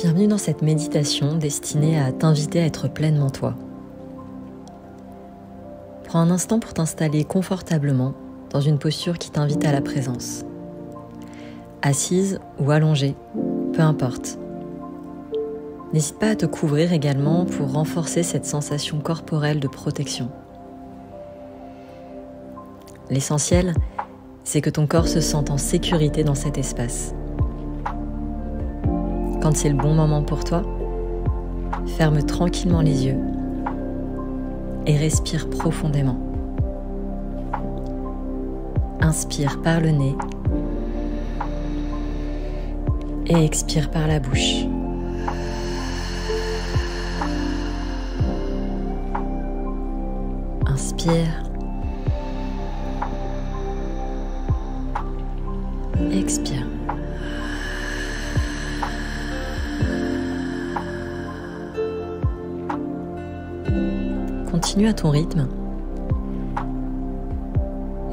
Bienvenue dans cette méditation destinée à t'inviter à être pleinement toi. Prends un instant pour t'installer confortablement dans une posture qui t'invite à la présence. Assise ou allongée, peu importe. N'hésite pas à te couvrir également pour renforcer cette sensation corporelle de protection. L'essentiel, c'est que ton corps se sente en sécurité dans cet espace. Quand c'est le bon moment pour toi, ferme tranquillement les yeux et respire profondément. Inspire par le nez et expire par la bouche. Inspire. Expire. Continue à ton rythme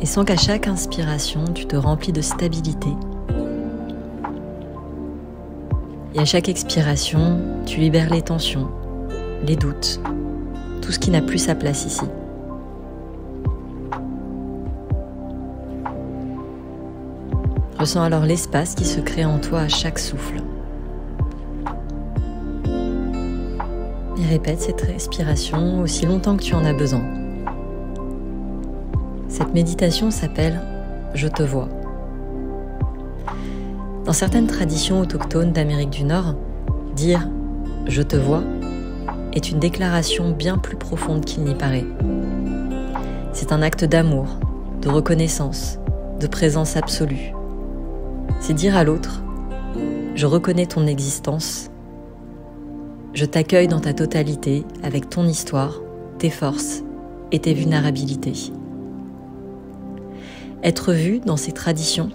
et sens qu'à chaque inspiration, tu te remplis de stabilité. Et à chaque expiration, tu libères les tensions, les doutes, tout ce qui n'a plus sa place ici. Ressens alors l'espace qui se crée en toi à chaque souffle. Et répète cette respiration aussi longtemps que tu en as besoin. Cette méditation s'appelle « Je te vois ». Dans certaines traditions autochtones d'Amérique du Nord, dire « Je te vois » est une déclaration bien plus profonde qu'il n'y paraît. C'est un acte d'amour, de reconnaissance, de présence absolue. C'est dire à l'autre « Je reconnais ton existence ». Je t'accueille dans ta totalité avec ton histoire, tes forces et tes vulnérabilités. Être vu dans ces traditions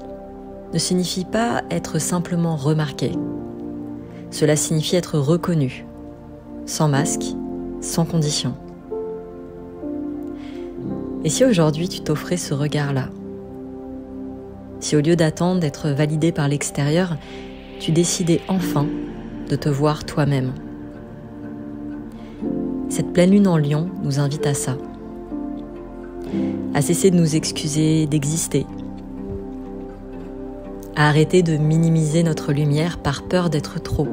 ne signifie pas être simplement remarqué. Cela signifie être reconnu, sans masque, sans condition. Et si aujourd'hui tu t'offrais ce regard-là? Si au lieu d'attendre d'être validé par l'extérieur, tu décidais enfin de te voir toi-même? Cette pleine lune en Lion nous invite à ça, à cesser de nous excuser d'exister, à arrêter de minimiser notre lumière par peur d'être trop,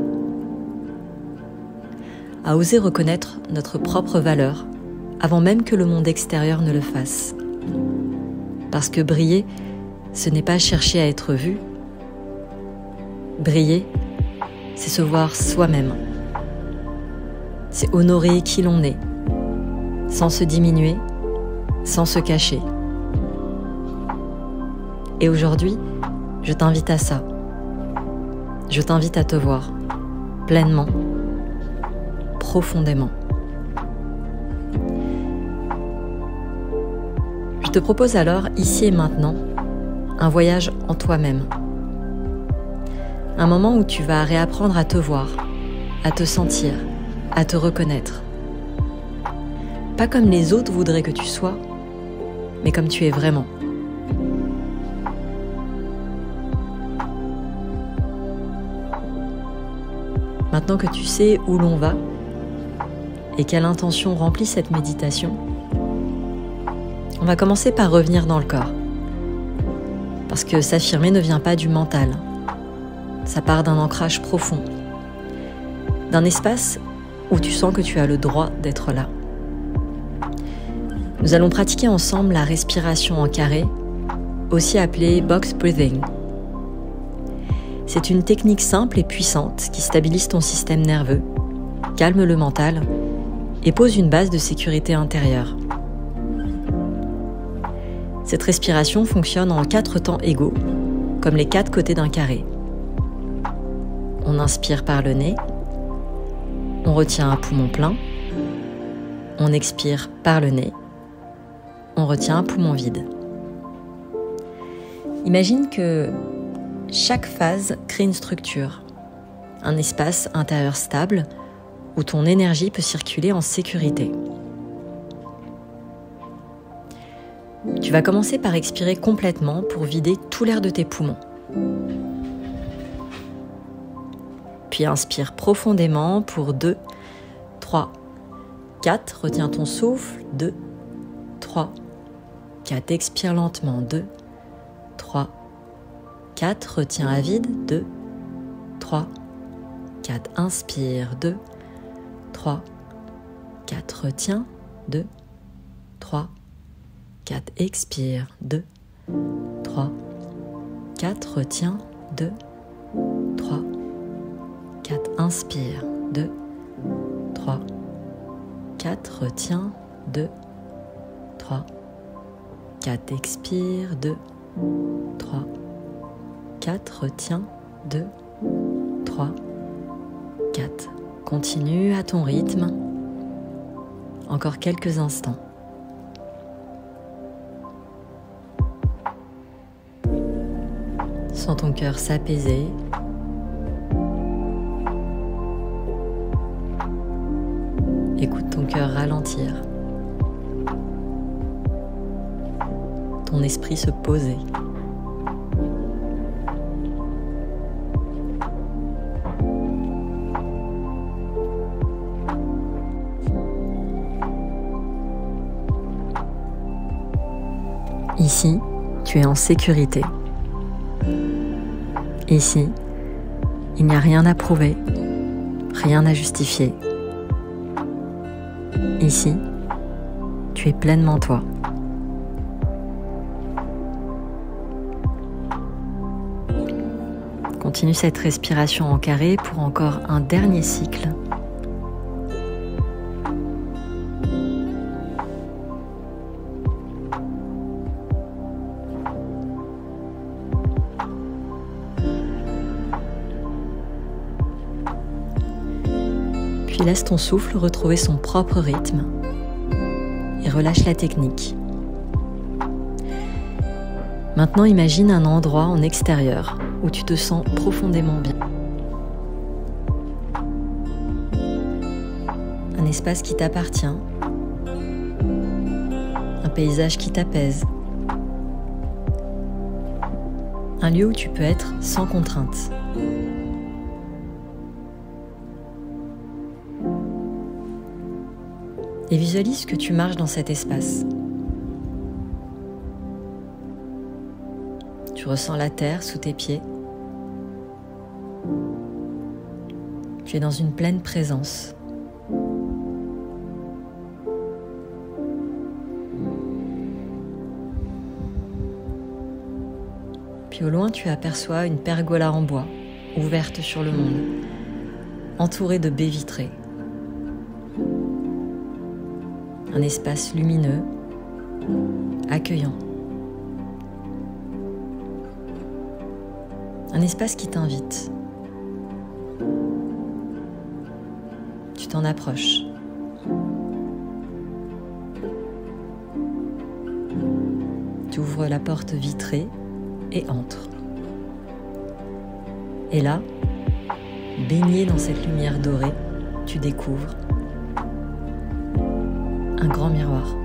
à oser reconnaître notre propre valeur avant même que le monde extérieur ne le fasse. Parce que briller, ce n'est pas chercher à être vu. Briller, c'est se voir soi-même. C'est honorer qui l'on est, sans se diminuer, sans se cacher. Et aujourd'hui, je t'invite à ça. Je t'invite à te voir, pleinement, profondément. Je te propose alors, ici et maintenant, un voyage en toi-même. Un moment où tu vas réapprendre à te voir, à te sentir, à te reconnaître. Pas comme les autres voudraient que tu sois, mais comme tu es vraiment. Maintenant que tu sais où l'on va et quelle intention remplit cette méditation, on va commencer par revenir dans le corps. Parce que s'affirmer ne vient pas du mental. Ça part d'un ancrage profond, d'un espace où tu sens que tu as le droit d'être là. Nous allons pratiquer ensemble la respiration en carré, aussi appelée box breathing. C'est une technique simple et puissante qui stabilise ton système nerveux, calme le mental et pose une base de sécurité intérieure. Cette respiration fonctionne en 4 temps égaux, comme les 4 côtés d'un carré. On inspire par le nez, on retient un poumon plein, on expire par le nez, on retient un poumon vide. Imagine que chaque phase crée une structure, un espace intérieur stable où ton énergie peut circuler en sécurité. Tu vas commencer par expirer complètement pour vider tout l'air de tes poumons. Puis inspire profondément pour 2, 3, 4. Retiens ton souffle. 2, 3, 4. Expire lentement. 2, 3, 4. Retiens à vide. 2, 3, 4. Inspire. 2, 3, 4. Retiens. 2, 3, 4. Expire. 2, 3, 4. Retiens. 2, 3, 4. Inspire. 2, 3, 4. Retiens. 2, 3, 4. Expire. 2, 3, 4. Retiens. 2, 3, 4. Continue à ton rythme. Encore quelques instants. Sens ton cœur s'apaiser. Écoute ton cœur ralentir. Ton esprit se poser. Ici, tu es en sécurité. Ici, il n'y a rien à prouver, rien à justifier. Ici, tu es pleinement toi. Continue cette respiration en carré pour encore un dernier cycle. Puis laisse ton souffle retrouver son propre rythme et relâche la technique. Maintenant, imagine un endroit en extérieur où tu te sens profondément bien. Un espace qui t'appartient, un paysage qui t'apaise, un lieu où tu peux être sans contrainte. Et visualise que tu marches dans cet espace. Tu ressens la terre sous tes pieds. Tu es dans une pleine présence. Puis au loin, tu aperçois une pergola en bois, ouverte sur le monde, entourée de baies vitrées. Un espace lumineux, accueillant. Un espace qui t'invite. Tu t'en approches. Tu ouvres la porte vitrée et entres. Et là, baigné dans cette lumière dorée, tu découvres un grand miroir.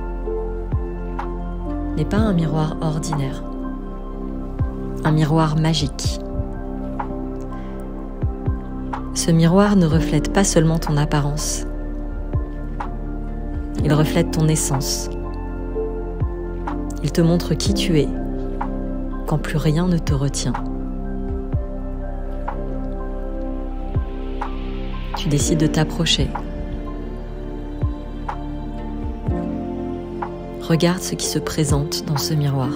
N'est pas un miroir ordinaire, un miroir magique. Ce miroir ne reflète pas seulement ton apparence, il reflète ton essence. Il te montre qui tu es, quand plus rien ne te retient. Tu décides de t'approcher. Regarde ce qui se présente dans ce miroir.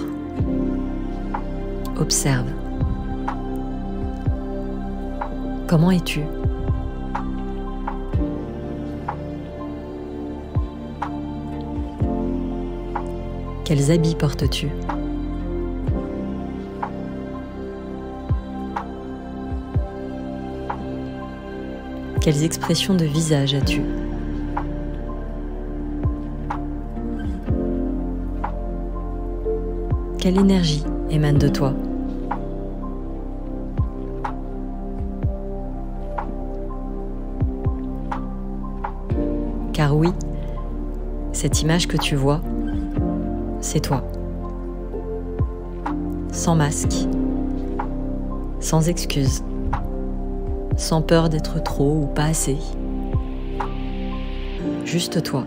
Observe. Comment es-tu ? Quels habits portes-tu ? Quelles expressions de visage as-tu ? Quelle énergie émane de toi ? Car oui, cette image que tu vois, c'est toi. Sans masque, sans excuse, sans peur d'être trop ou pas assez. Juste toi,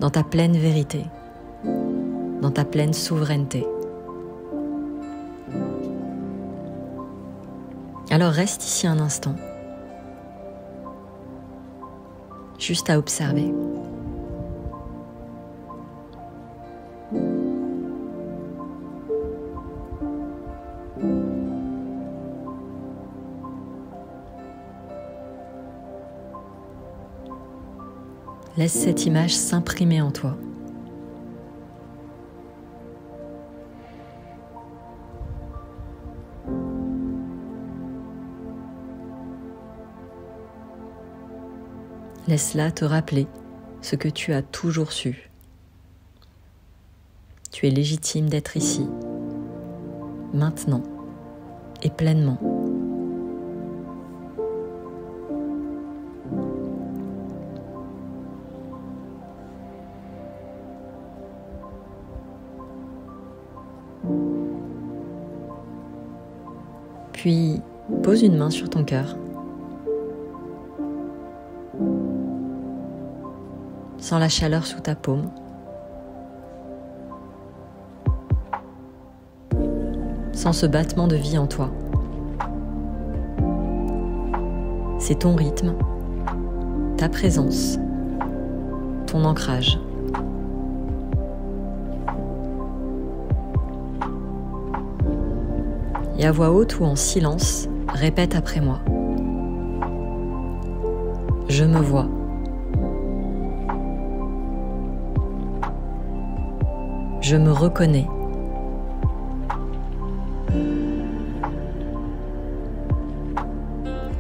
dans ta pleine vérité, dans ta pleine souveraineté. Alors reste ici un instant, juste à observer. Laisse cette image s'imprimer en toi. Laisse-la te rappeler ce que tu as toujours su. Tu es légitime d'être ici, maintenant et pleinement. Puis, pose une main sur ton cœur. Sens la chaleur sous ta paume. Sens ce battement de vie en toi. C'est ton rythme, ta présence, ton ancrage. Et à voix haute ou en silence, répète après moi. Je me vois. Je me reconnais.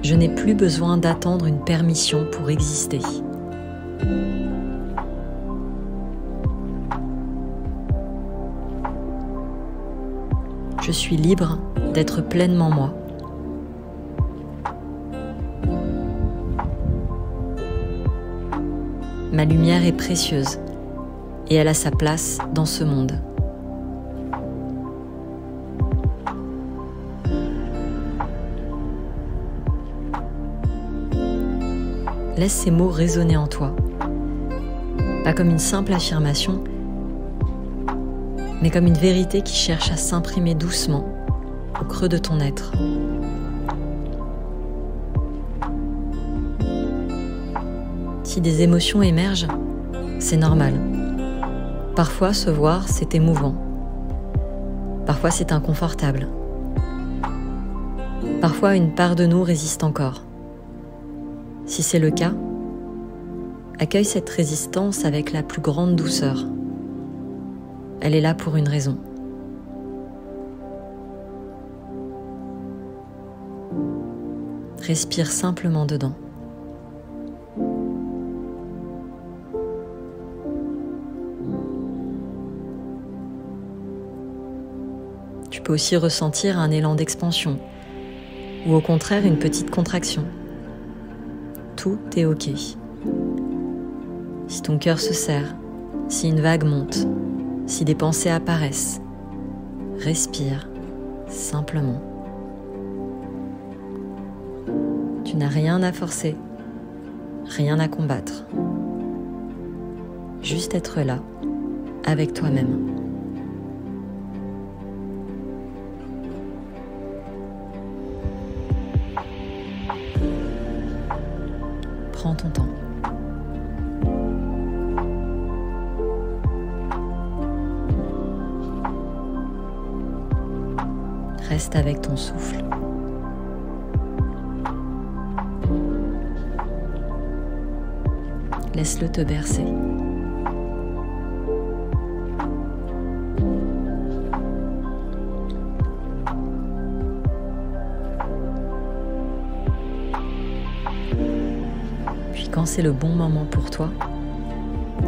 Je n'ai plus besoin d'attendre une permission pour exister. Je suis libre d'être pleinement moi. Ma lumière est précieuse et elle a sa place dans ce monde. Laisse ces mots résonner en toi, pas comme une simple affirmation, mais comme une vérité qui cherche à s'imprimer doucement au creux de ton être. Si des émotions émergent, c'est normal. Parfois, se voir, c'est émouvant. Parfois, c'est inconfortable. Parfois, une part de nous résiste encore. Si c'est le cas, accueille cette résistance avec la plus grande douceur. Elle est là pour une raison. Respire simplement dedans. Tu peux aussi ressentir un élan d'expansion ou au contraire une petite contraction. Tout est ok. Si ton cœur se serre, si une vague monte, si des pensées apparaissent, respire simplement. Tu n'as rien à forcer, rien à combattre. Juste être là, avec toi-même. Prends ton temps. Reste avec ton souffle. Laisse-le te bercer. Puis quand c'est le bon moment pour toi,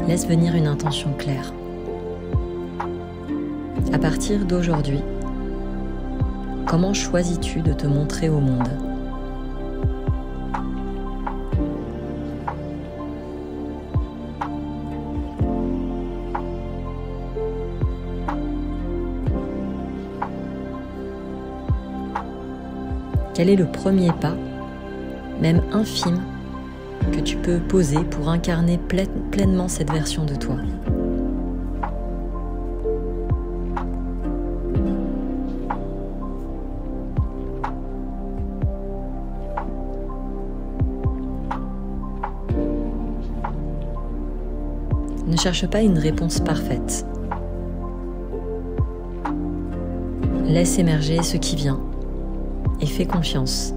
laisse venir une intention claire. À partir d'aujourd'hui, comment choisis-tu de te montrer au monde ? Quel est le premier pas même infime, que tu peux poser pour incarner pleinement cette version de toi. Ne cherche pas une réponse parfaite. Laisse émerger ce qui vient et fais confiance.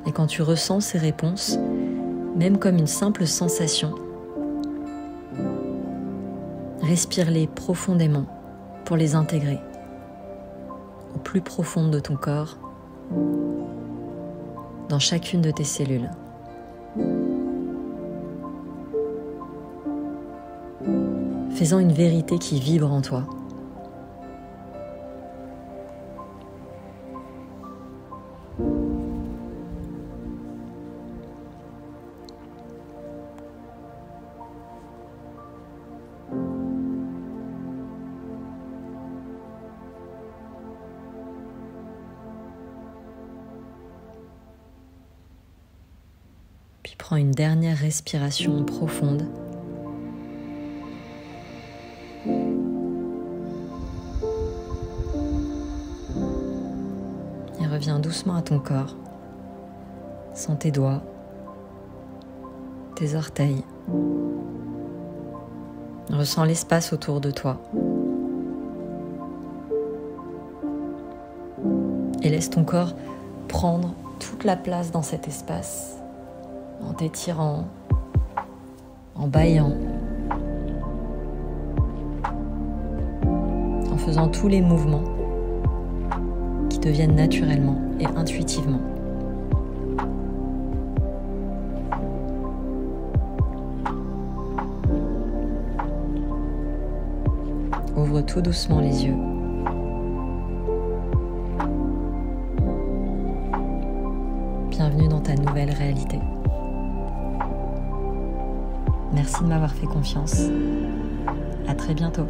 Et quand tu ressens ces réponses, même comme une simple sensation, respire-les profondément pour les intégrer au plus profond de ton corps, dans chacune de tes cellules. Fais-en une vérité qui vibre en toi. Puis prends une dernière respiration profonde. Et reviens doucement à ton corps. Sens tes doigts, tes orteils. Ressens l'espace autour de toi. Et laisse ton corps prendre toute la place dans cet espace. En t'étirant, en bâillant, en faisant tous les mouvements qui te viennent naturellement et intuitivement. Ouvre tout doucement les yeux. Bienvenue dans ta nouvelle réalité. Merci de m'avoir fait confiance. À très bientôt.